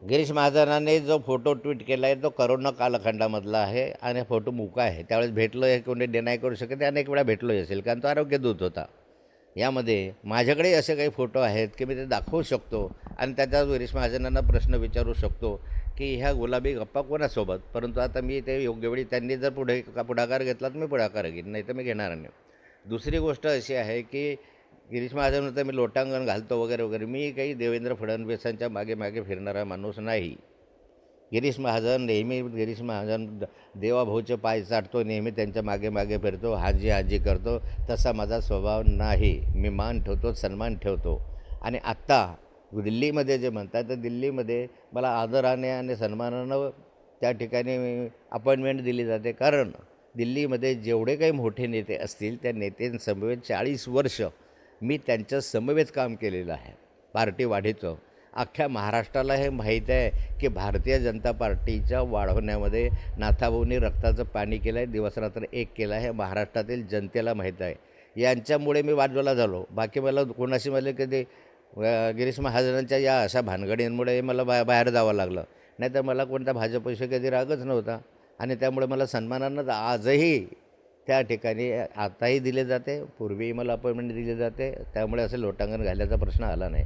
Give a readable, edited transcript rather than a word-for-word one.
गिरीश महाजनांनी जो photo tweet केला आहे तो करोना कालखंडामधला आहे आणि फोटो मुका आहे. त्यावेळेस भेटलो हे कोणी डिनाय करू शकत नाही. अनेक वेळा भेटलो असेल कारण तो आरोग्यदूत होता. यामध्ये माझ्याकडे असे काही फोटो आहेत की मी ते दाखवू शकतो आणि त्याच्यावर गिरीश महाजनांना प्रश्न विचारू शकतो की ह्या गुलाबी गप्पा कोणासोबत. परंतु आता मी ते योग्यवेळी त्यांनी जर पुढाकार घेतला तर मी पुढाकार घेईन, नाही तर मी घेणार नाही. दुसरी गोष्ट अशी आहे की गिरीश महाजन म्हणतात मी लोटांगण घालतो वगैरे वगैरे. मी काही देवेंद्र फडणवीसांच्या मागे मागे फिरणारा माणूस नाही. गिरीश महाजन देवाभाऊचे पाय चाटतो, नेहमी त्यांच्या मागे मागे फिरतो, हाजी हाजी करतो. तसा माझा स्वभाव नाही. मी मान ठेवतो, सन्मान ठेवतो. आणि आत्ता दिल्लीमध्ये जे म्हणतात तर दिल्लीमध्ये मला आदराने आणि सन्मानानं त्या ठिकाणी अपॉइंटमेंट दिली जाते. कारण दिल्लीमध्ये जेवढे काही मोठे नेते असतील त्या नेत्यांसमवेत 40 वर्ष मी त्यांच्या समवेत काम केलेलं आहे. पार्टी वाढीचं अख्ख्या महाराष्ट्राला हे माहीत आहे की भारतीय जनता पार्टीच्या वाढवण्यामध्ये नाथाभाऊंनी रक्ताचं पाणी केलं आहे, दिवसरात्र एक केलं आहे. महाराष्ट्रातील जनतेला माहीत आहे. यांच्यामुळे मी बाजूला झालो. बाकी मला कोणाशी मला कधी गिरीश महाजनांच्या या अशा भानगडींमुळे मला बाहेर जावं लागलं. नाही तर मला कोणत्या भाजपशी कधी रागच नव्हता. आणि त्यामुळे मला सन्मानानं आजही त्या ठिकाणी आताही दिले जाते, पूर्वीही मला अपॉइंटमेंट दिली जाते. त्यामुळे असं लोटांगण घालायचा प्रश्न आला नाही.